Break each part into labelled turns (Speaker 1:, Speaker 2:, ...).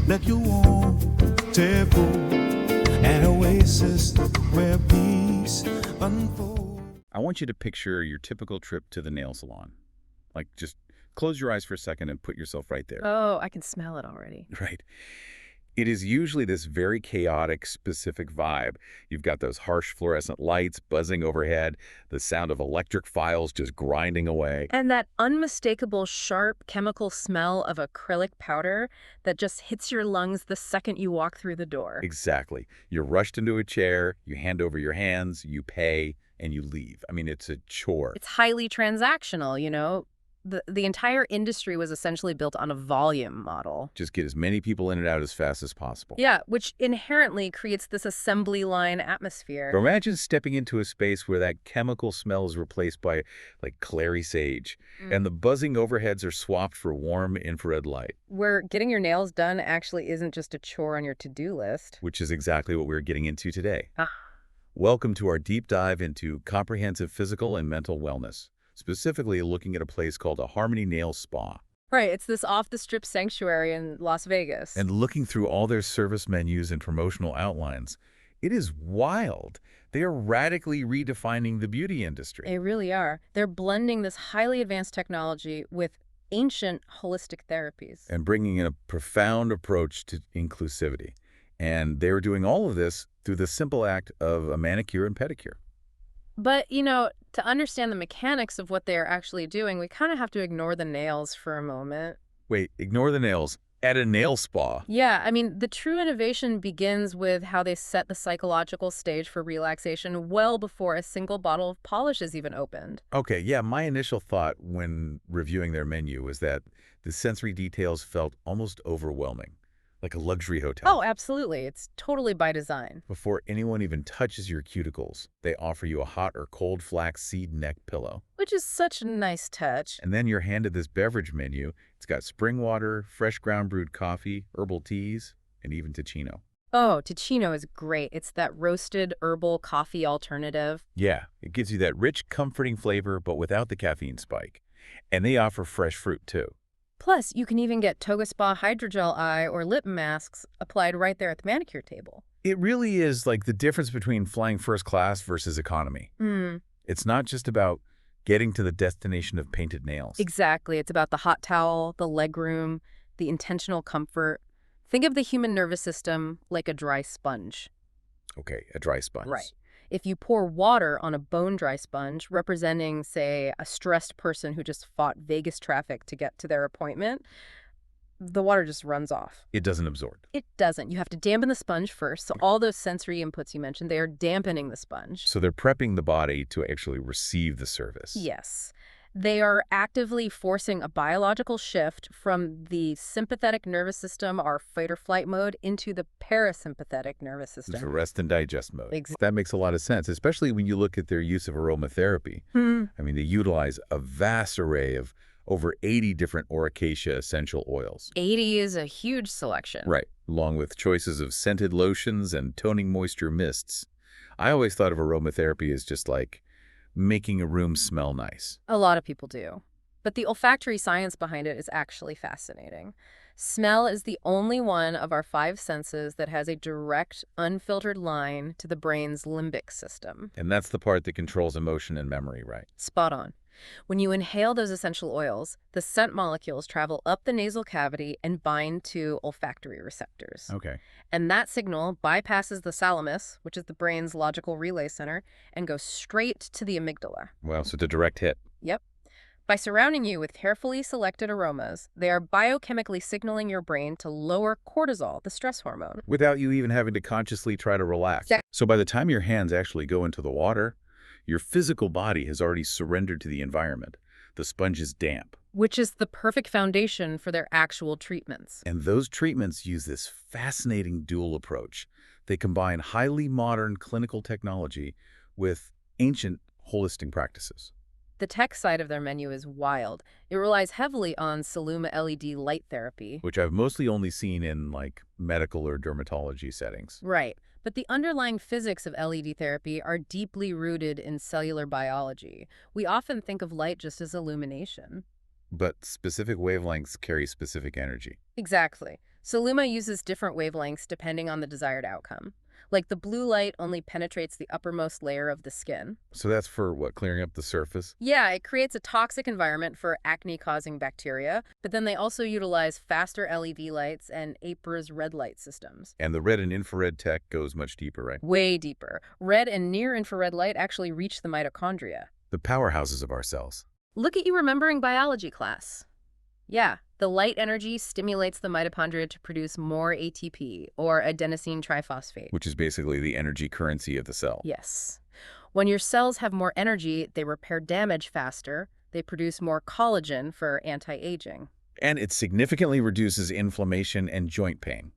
Speaker 1: like you want to go, an oasis where peace unfolds.
Speaker 2: I want you to picture your typical trip to the nail salon. Like, just close your eyes for a second and put yourself right there.
Speaker 3: Oh, I can smell it already.
Speaker 2: Right. It is usually this very chaotic, specific vibe. You've got those harsh fluorescent lights buzzing overhead, the sound of electric files just grinding away.
Speaker 3: And that unmistakable, sharp chemical smell of acrylic powder that just hits your lungs the second you walk through the door.
Speaker 2: Exactly. You're rushed into a chair, you hand over your hands, you pay, and you leave. I mean, it's a chore.
Speaker 3: It's highly transactional, you know? The entire industry was essentially built on a volume model.
Speaker 2: Just get as many people in and out as fast as possible.
Speaker 3: Yeah, which inherently creates this assembly line atmosphere.
Speaker 2: But imagine stepping into a space where that chemical smell is replaced by, like, clary sage, and the buzzing overheads are swapped for warm infrared light.
Speaker 3: Where getting your nails done actually isn't just a chore on your to-do list.
Speaker 2: Which is exactly what we're getting into today.
Speaker 3: Ah.
Speaker 2: Welcome to our deep dive into comprehensive physical and mental wellness, specifically looking at a place called a Harmony Nail Spa.
Speaker 3: Right, it's this off-the-strip sanctuary in Las Vegas.
Speaker 2: And looking through all their service menus and promotional outlines, it is wild. They are radically redefining the beauty industry.
Speaker 3: They really are. They're blending this highly advanced technology with ancient holistic therapies.
Speaker 2: And bringing in a profound approach to inclusivity. And they're doing all of this through the simple act of a manicure and pedicure.
Speaker 3: But, you know, to understand the mechanics of what they are actually doing, we kind of have to ignore the nails for a moment.
Speaker 2: Wait, ignore the nails. At a nail spa.
Speaker 3: Yeah, I mean, the true innovation begins with how they set the psychological stage for relaxation well before a single bottle of polish is even opened.
Speaker 2: Okay, yeah, my initial thought when reviewing their menu was that the sensory details felt almost overwhelming, like a luxury hotel.
Speaker 3: Oh, absolutely. It's totally by design.
Speaker 2: Before anyone even touches your cuticles, they offer you a hot or cold flax seed neck pillow.
Speaker 3: Which is such a nice touch.
Speaker 2: And then you're handed this beverage menu. It's got spring water, fresh ground brewed coffee, herbal teas, and even Ticino.
Speaker 3: Oh, Ticino is great. It's that roasted herbal coffee alternative.
Speaker 2: Yeah, it gives you that rich, comforting flavor, but without the caffeine spike. And they offer fresh fruit, too.
Speaker 3: Plus, you can even get Toga Spa hydrogel eye or lip masks applied right there at the manicure table.
Speaker 2: It really is like the difference between flying first class versus economy. It's not just about getting to the destination of painted nails.
Speaker 3: Exactly. It's about the hot towel, the legroom, the intentional comfort. Think of the human nervous system like a dry sponge.
Speaker 2: Okay, a dry sponge.
Speaker 3: Right. If you pour water on a bone-dry sponge, representing, say, a stressed person who just fought Vegas traffic to get to their appointment, the water just runs off.
Speaker 2: It doesn't absorb.
Speaker 3: It doesn't. You have to dampen the sponge first. So all those sensory inputs you mentioned, they are dampening the sponge.
Speaker 2: So they're prepping the body to actually receive the service.
Speaker 3: Yes. They are actively forcing a biological shift from the sympathetic nervous system, our fight or flight mode, into the parasympathetic nervous system.
Speaker 2: It's a rest and digest mode.
Speaker 3: Exactly.
Speaker 2: That makes a lot of sense, especially when you look at their use of aromatherapy. I mean, they utilize a vast array of over 80 different Oracacia essential oils.
Speaker 3: 80 is a huge selection.
Speaker 2: Right, along with choices of scented lotions and toning moisture mists. I always thought of aromatherapy as just like making a room smell nice.
Speaker 3: A lot of people do. But the olfactory science behind it is actually fascinating. Smell is the only one of our 5 senses that has a direct, unfiltered line to the brain's limbic system.
Speaker 2: And that's the part that controls emotion and memory, right?
Speaker 3: Spot on. When you inhale those essential oils, the scent molecules travel up the nasal cavity and bind to olfactory receptors.
Speaker 2: Okay.
Speaker 3: And that signal bypasses the thalamus, which is the brain's logical relay center, and goes straight to the amygdala.
Speaker 2: Well, so it's a direct hit.
Speaker 3: Yep. By surrounding you with carefully selected aromas, they are biochemically signaling your brain to lower cortisol, the stress hormone.
Speaker 2: Without you even having to consciously try to relax. So by the time your hands actually go into the water, your physical body has already surrendered to the environment. The sponge is damp.
Speaker 3: Which is the perfect foundation for their actual treatments.
Speaker 2: And those treatments use this fascinating dual approach. They combine highly modern clinical technology with ancient holistic practices.
Speaker 3: The tech side of their menu is wild. It relies heavily on Celluma LED light therapy.
Speaker 2: Which I've mostly only seen in, like, medical or dermatology settings.
Speaker 3: Right. But the underlying physics of LED therapy are deeply rooted in cellular biology. We often think of light just as illumination.
Speaker 2: But specific wavelengths carry specific energy.
Speaker 3: Exactly. Celluma uses different wavelengths depending on the desired outcome. Like the blue light only penetrates the uppermost layer of the skin.
Speaker 2: So that's for what, clearing up the surface?
Speaker 3: Yeah, it creates a toxic environment for acne-causing bacteria, but then they also utilize faster LED lights and APRA's red light systems.
Speaker 2: And the red and infrared tech goes much deeper, right?
Speaker 3: Way deeper. Red and near-infrared light actually reach the mitochondria.
Speaker 2: The powerhouses of our cells.
Speaker 3: Look at you remembering biology class. Yeah, the light energy stimulates the mitochondria to produce more ATP, or adenosine triphosphate.
Speaker 2: Which is basically the energy currency of the cell.
Speaker 3: Yes. When your cells have more energy, they repair damage faster, they produce more collagen for anti-aging.
Speaker 2: And it significantly reduces inflammation and joint pain.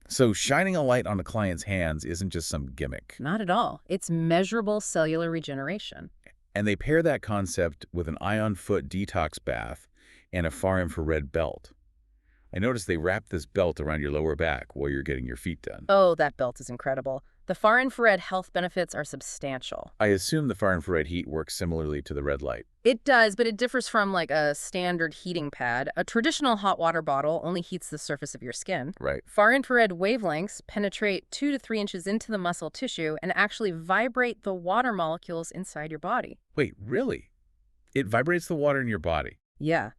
Speaker 2: So shining a light on a client's hands isn't just some gimmick.
Speaker 3: Not at all. It's measurable cellular regeneration.
Speaker 2: And they pair that concept with an ion foot detox bath and a far infrared belt. I noticed they wrap this belt around your lower back while you're getting your feet done.
Speaker 3: Oh, that belt is incredible. The far infrared health benefits are substantial.
Speaker 2: I assume the far infrared heat works similarly to the red light.
Speaker 3: It does, but it differs from like a standard heating pad. A traditional hot water bottle only heats the surface of your skin.
Speaker 2: Right.
Speaker 3: Far infrared wavelengths penetrate 2 to 3 inches into the muscle tissue and actually vibrate the water molecules inside your body.
Speaker 2: Wait, really? It vibrates the water in your body?
Speaker 3: Yeah.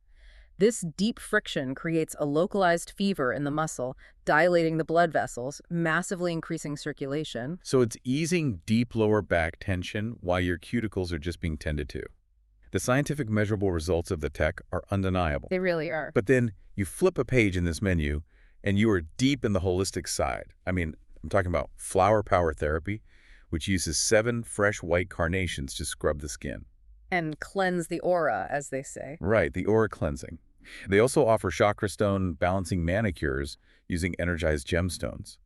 Speaker 3: This deep friction creates a localized fever in the muscle, dilating the blood vessels, massively increasing circulation.
Speaker 2: So it's easing deep lower back tension while your cuticles are just being tended to. The scientific measurable results of the tech are undeniable.
Speaker 3: They really are.
Speaker 2: But then you flip a page in this menu and you are deep in the holistic side. I mean, I'm talking about flower power therapy, which uses 7 fresh white carnations to scrub the skin.
Speaker 3: And cleanse the aura, as they say.
Speaker 2: Right, the aura cleansing. They also offer chakra stone balancing manicures using energized gemstones,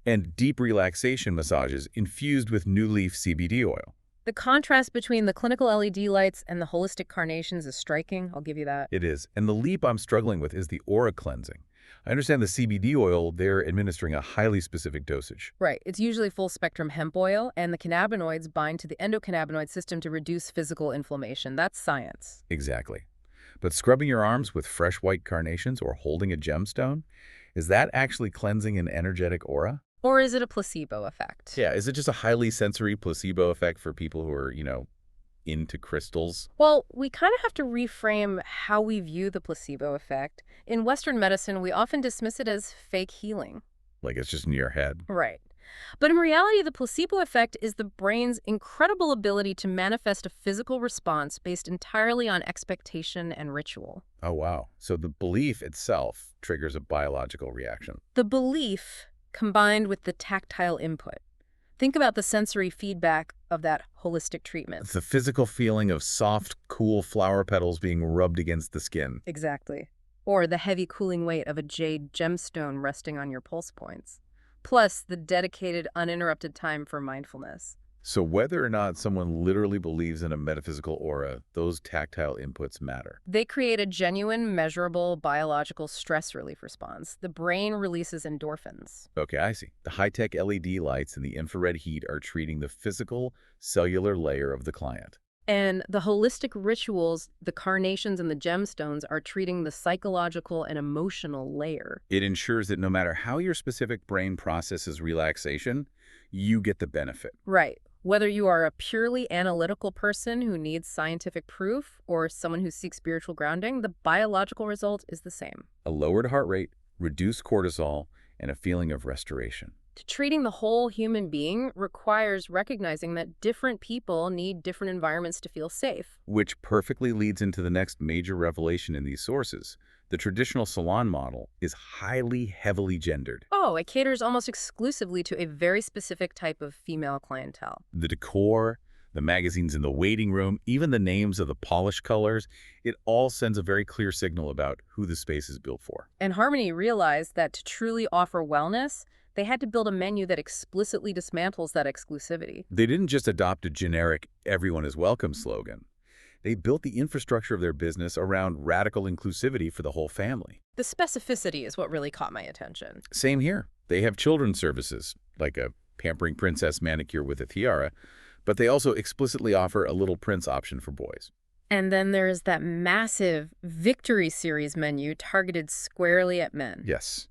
Speaker 2: and deep relaxation massages infused with new leaf CBD oil.
Speaker 3: The contrast between the clinical LED lights and the holistic carnations is striking, I'll give you that.
Speaker 2: It is. And the leap I'm struggling with is the aura cleansing. I understand the CBD oil, they're administering a highly specific dosage.
Speaker 3: Right. It's usually full-spectrum hemp oil, and the cannabinoids bind to the endocannabinoid system to reduce physical inflammation. That's science.
Speaker 2: Exactly. But scrubbing your arms with fresh white carnations or holding a gemstone, is that actually cleansing an energetic aura?
Speaker 3: Or is it a placebo effect?
Speaker 2: Yeah, is it just a highly sensory placebo effect for people who are, into crystals?
Speaker 3: Well, we kind of have to reframe how we view the placebo effect. In Western medicine, we often dismiss it as fake healing.
Speaker 2: Like it's just in your head.
Speaker 3: Right. But in reality, the placebo effect is the brain's incredible ability to manifest a physical response based entirely on expectation and ritual.
Speaker 2: Oh, wow. So the belief itself triggers a biological reaction.
Speaker 3: The belief combined with the tactile input. Think about the sensory feedback of that holistic treatment.
Speaker 2: It's the physical feeling of soft, cool flower petals being rubbed against the skin.
Speaker 3: Exactly. Or the heavy cooling weight of a jade gemstone resting on your pulse points. Plus the dedicated, uninterrupted time for mindfulness.
Speaker 2: So whether or not someone literally believes in a metaphysical aura, those tactile inputs matter.
Speaker 3: They create a genuine, measurable biological stress relief response. The brain releases endorphins.
Speaker 2: Okay, I see. The high-tech LED lights and the infrared heat are treating the physical, cellular layer of the client.
Speaker 3: And the holistic rituals, the carnations and the gemstones, are treating the psychological and emotional layer.
Speaker 2: It ensures that no matter how your specific brain processes relaxation, you get the benefit.
Speaker 3: Right. Whether you are a purely analytical person who needs scientific proof or someone who seeks spiritual grounding, the biological result is the same.
Speaker 2: A lowered heart rate, reduced cortisol, and a feeling of restoration.
Speaker 3: Treating the whole human being requires recognizing that different people need different environments to feel safe.
Speaker 2: Which perfectly leads into the next major revelation in these sources. The traditional salon model is highly, heavily gendered.
Speaker 3: Oh, it caters almost exclusively to a very specific type of female clientele.
Speaker 2: The decor, the magazines in the waiting room, even the names of the polish colors, it all sends a very clear signal about who the space is built for.
Speaker 3: And Harmony realized that to truly offer wellness, they had to build a menu that explicitly dismantles that exclusivity.
Speaker 2: They didn't just adopt a generic "everyone is welcome" slogan. They built the infrastructure of their business around radical inclusivity for the whole family.
Speaker 3: The specificity is what really caught my attention.
Speaker 2: Same here. They have children's services, like a pampering princess manicure with a tiara, but they also explicitly offer a little prince option for boys.
Speaker 3: And then there is that massive Victory Series menu targeted squarely at men.
Speaker 2: Yes.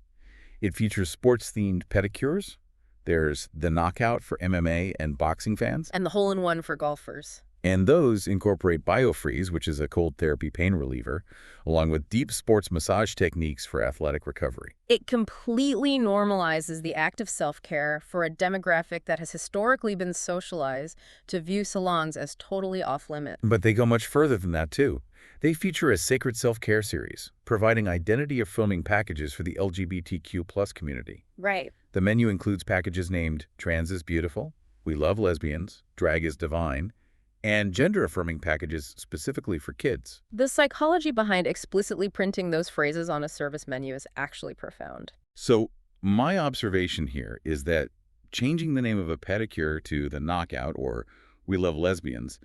Speaker 2: It features sports-themed pedicures. There's the Knockout for MMA and boxing fans.
Speaker 3: And the hole-in-one for golfers.
Speaker 2: And those incorporate BioFreeze, which is a cold therapy pain reliever, along with deep sports massage techniques for athletic recovery.
Speaker 3: It completely normalizes the act of self-care for a demographic that has historically been socialized to view salons as totally off-limit.
Speaker 2: But they go much further than that, too. They feature a sacred self-care series, providing identity-affirming packages for the LGBTQ+ community.
Speaker 3: Right.
Speaker 2: The menu includes packages named Trans is Beautiful, We Love Lesbians, Drag is Divine, and gender-affirming packages specifically for kids.
Speaker 3: The psychology behind explicitly printing those phrases on a service menu is actually profound.
Speaker 2: So my observation here is that changing the name of a pedicure to the Knockout or We Love Lesbians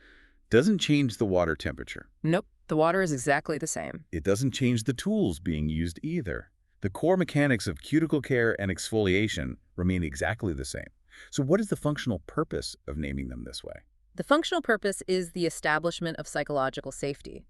Speaker 2: doesn't change the water temperature.
Speaker 3: Nope, the water is exactly the same.
Speaker 2: It doesn't change the tools being used either. The core mechanics of cuticle care and exfoliation remain exactly the same. So what is the functional purpose of naming them this way?
Speaker 3: The functional purpose is the establishment of psychological safety.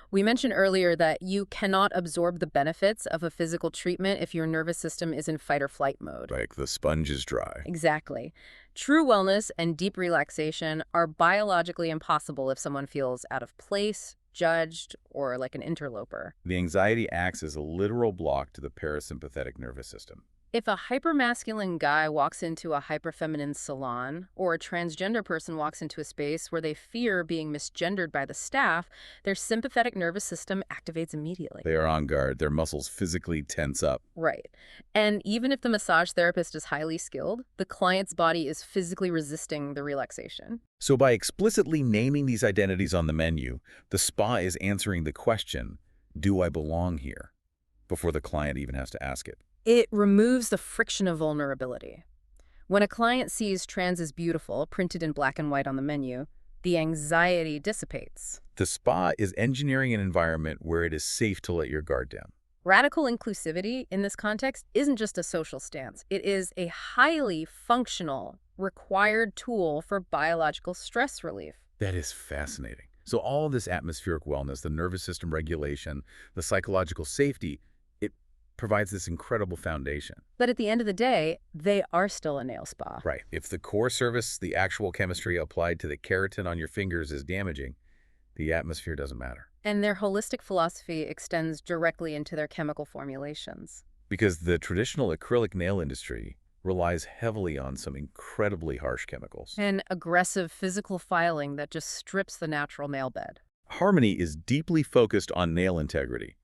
Speaker 3: We mentioned earlier that you cannot absorb the benefits of a physical treatment if your nervous system is in fight or flight mode.
Speaker 2: Like the sponge is dry.
Speaker 3: Exactly. True wellness and deep relaxation are biologically impossible if someone feels out of place, judged, or like an interloper.
Speaker 2: The anxiety acts as a literal block to the parasympathetic nervous system.
Speaker 3: If a hypermasculine guy walks into a hyperfeminine salon, or a transgender person walks into a space where they fear being misgendered by the staff, their sympathetic nervous system activates immediately.
Speaker 2: They are on guard. Their muscles physically tense up.
Speaker 3: Right. And even if the massage therapist is highly skilled, the client's body is physically resisting the relaxation.
Speaker 2: So by explicitly naming these identities on the menu, the spa is answering the question, do I belong here? Before the client even has to ask it.
Speaker 3: It removes the friction of vulnerability. When a client sees "Trans is Beautiful" printed in black and white on the menu, the anxiety dissipates.
Speaker 2: The spa is engineering an environment where it is safe to let your guard down.
Speaker 3: Radical inclusivity in this context isn't just a social stance. It is a highly functional, required tool for biological stress relief.
Speaker 2: That is fascinating. So all this atmospheric wellness, the nervous system regulation, the psychological safety, it provides this incredible foundation.
Speaker 3: But at the end of the day, they are still a nail spa.
Speaker 2: Right. If the core service, the actual chemistry applied to the keratin on your fingers is damaging, the atmosphere doesn't matter.
Speaker 3: And their holistic philosophy extends directly into their chemical formulations.
Speaker 2: Because the traditional acrylic nail industry relies heavily on some incredibly harsh chemicals.
Speaker 3: And aggressive physical filing that just strips the natural nail bed.
Speaker 2: Harmony is deeply focused on nail integrity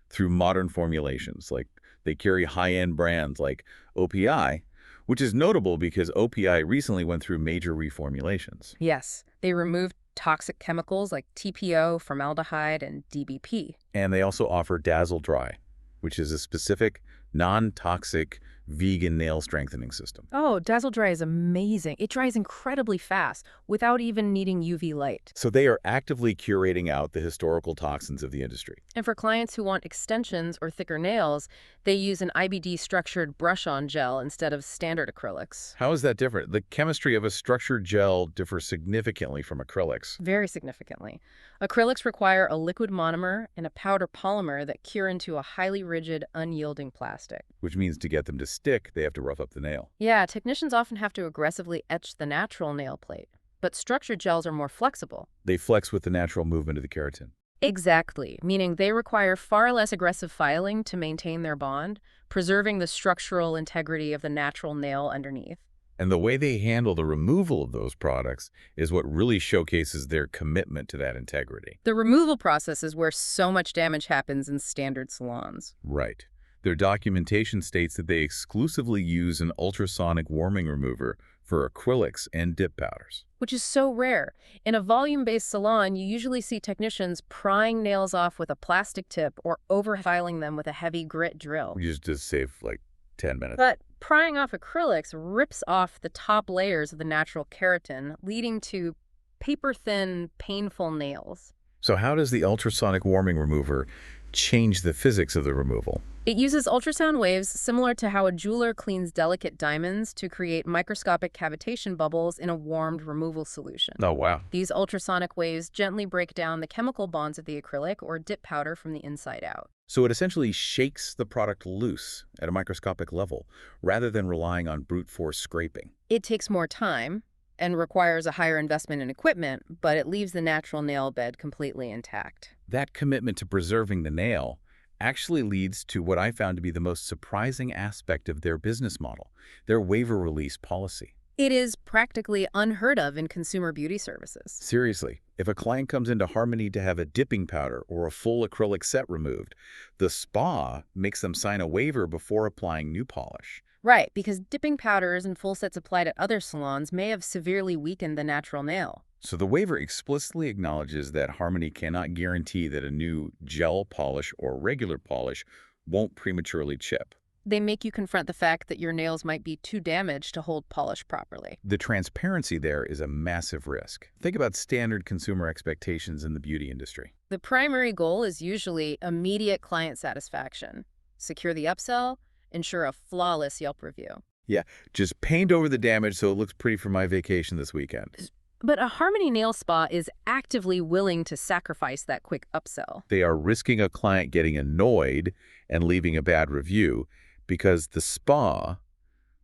Speaker 2: through modern formulations. Like they carry high-end brands like OPI, which is notable because OPI recently went through major reformulations.
Speaker 3: Yes, they removed toxic chemicals like TPO, formaldehyde, and DBP.
Speaker 2: And they also offer Dazzle Dry, which is a specific, non-toxic vegan nail strengthening system.
Speaker 3: Oh, Dazzle Dry is amazing. It dries incredibly fast without even needing UV light.
Speaker 2: So they are actively curating out the historical toxins of the industry.
Speaker 3: And for clients who want extensions or thicker nails, they use an IBD structured brush-on gel instead of standard acrylics.
Speaker 2: How is that different? The chemistry of a structured gel differs significantly from acrylics.
Speaker 3: Very significantly. Acrylics require a liquid monomer and a powder polymer that cure into a highly rigid, unyielding plastic.
Speaker 2: Which means to get them to stick, they have to rough up the nail.
Speaker 3: Yeah, technicians often have to aggressively etch the natural nail plate. But structured gels are more flexible.
Speaker 2: They flex with the natural movement of the keratin.
Speaker 3: Exactly, meaning they require far less aggressive filing to maintain their bond, preserving the structural integrity of the natural nail underneath.
Speaker 2: And the way they handle the removal of those products is what really showcases their commitment to that integrity.
Speaker 3: The removal process is where so much damage happens in standard salons.
Speaker 2: Right. Their documentation states that they exclusively use an ultrasonic warming remover for acrylics and dip powders.
Speaker 3: Which is so rare. In a volume-based salon, you usually see technicians prying nails off with a plastic tip or overfiling them with a heavy grit drill.
Speaker 2: You just save like 10 minutes.
Speaker 3: But prying off acrylics rips off the top layers of the natural keratin, leading to paper-thin, painful nails.
Speaker 2: So how does the ultrasonic warming remover change the physics of the removal?
Speaker 3: It uses ultrasound waves similar to how a jeweler cleans delicate diamonds to create microscopic cavitation bubbles in a warmed removal solution.
Speaker 2: Oh, wow.
Speaker 3: These ultrasonic waves gently break down the chemical bonds of the acrylic or dip powder from the inside out.
Speaker 2: So it essentially shakes the product loose at a microscopic level, rather than relying on brute force scraping.
Speaker 3: It takes more time and requires a higher investment in equipment, but it leaves the natural nail bed completely intact.
Speaker 2: That commitment to preserving the nail actually leads to what I found to be the most surprising aspect of their business model, their waiver release policy.
Speaker 3: It is practically unheard of in consumer beauty services.
Speaker 2: Seriously, if a client comes into Harmony to have a dipping powder or a full acrylic set removed, the spa makes them sign a waiver before applying new polish.
Speaker 3: Right, because dipping powders and full sets applied at other salons may have severely weakened the natural nail.
Speaker 2: So the waiver explicitly acknowledges that Harmony cannot guarantee that a new gel polish or regular polish won't prematurely chip.
Speaker 3: They make you confront the fact that your nails might be too damaged to hold polish properly.
Speaker 2: The transparency there is a massive risk. Think about standard consumer expectations in the beauty industry.
Speaker 3: The primary goal is usually immediate client satisfaction. Secure the upsell, ensure a flawless Yelp review.
Speaker 2: Yeah, just paint over the damage so it looks pretty for my vacation this weekend.
Speaker 3: But a Harmony nail spa is actively willing to sacrifice that quick upsell.
Speaker 2: They are risking a client getting annoyed and leaving a bad review because the spa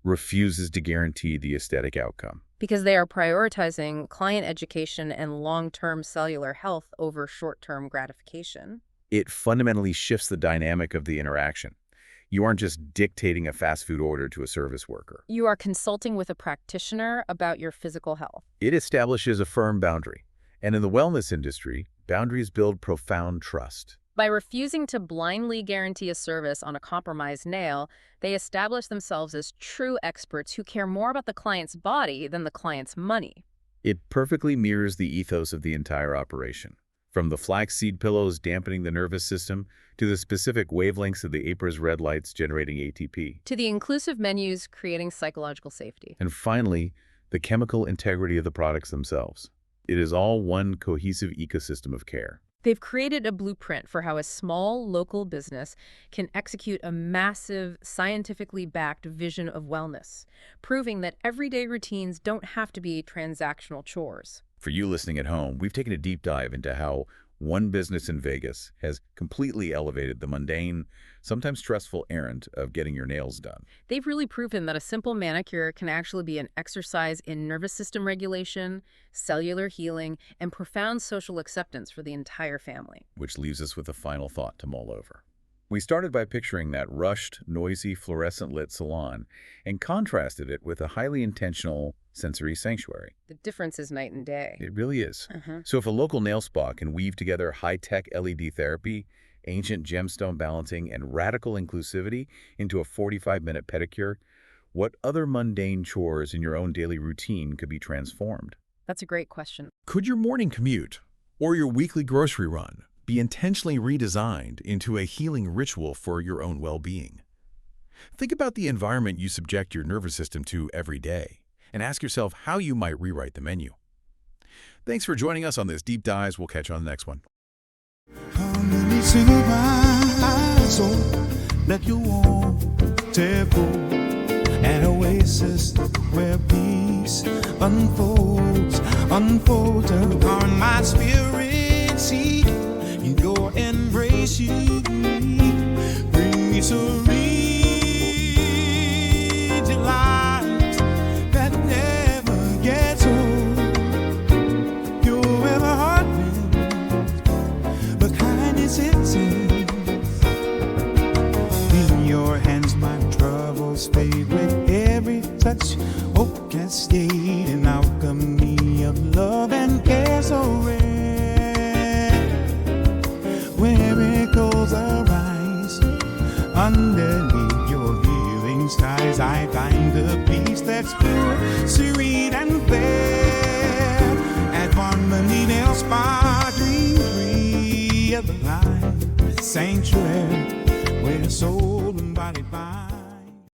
Speaker 2: refuses to guarantee the aesthetic outcome.
Speaker 3: Because they are prioritizing client education and long-term cellular health over short-term gratification.
Speaker 2: It fundamentally shifts the dynamic of the interaction. You aren't just dictating a fast food order to a service worker.
Speaker 3: You are consulting with a practitioner about your physical health.
Speaker 2: It establishes a firm boundary. And in the wellness industry, boundaries build profound trust.
Speaker 3: By refusing to blindly guarantee a service on a compromised nail, they establish themselves as true experts who care more about the client's body than the client's money.
Speaker 2: It perfectly mirrors the ethos of the entire operation. From the flaxseed pillows dampening the nervous system to the specific wavelengths of the Apra's red lights generating ATP.
Speaker 3: To the inclusive menus creating psychological safety.
Speaker 2: And finally, the chemical integrity of the products themselves. It is all one cohesive ecosystem of care.
Speaker 3: They've created a blueprint for how a small local business can execute a massive, scientifically backed vision of wellness, proving that everyday routines don't have to be transactional chores.
Speaker 2: For you listening at home, we've taken a deep dive into how one business in Vegas has completely elevated the mundane, sometimes stressful errand of getting your nails done.
Speaker 3: They've really proven that a simple manicure can actually be an exercise in nervous system regulation, cellular healing, and profound social acceptance for the entire family.
Speaker 2: Which leaves us with a final thought to mull over. We started by picturing that rushed, noisy, fluorescent-lit salon and contrasted it with a highly intentional sensory sanctuary.
Speaker 3: The difference is night and day.
Speaker 2: It really is. So if a local nail spa can weave together high-tech LED therapy, ancient gemstone balancing, and radical inclusivity into a 45-minute pedicure, what other mundane chores in your own daily routine could be transformed?
Speaker 3: That's a great question.
Speaker 1: Could your morning commute or your weekly grocery run be intentionally redesigned into a healing ritual for your own well-being? Think about the environment you subject your nervous system to every day and ask yourself how you might rewrite the menu. Thanks for joining us on this Deep Dives. We'll catch you on the next one.
Speaker 4: Harmony sing my soul, let you want an oasis where peace unfolds upon my spirit seat. In your embrace, you bring me serene delight that never gets old. You're ever heartbeat, but kindness it seems. In your hands, my troubles fade with every touch. Hope cascade an alchemy of love and care so rare. Miracles arise underneath your healing skies. I find the peace that's pure, serene, and fair. At Harmony Nail Spa, dreams realign. Sanctuary where soul and body find.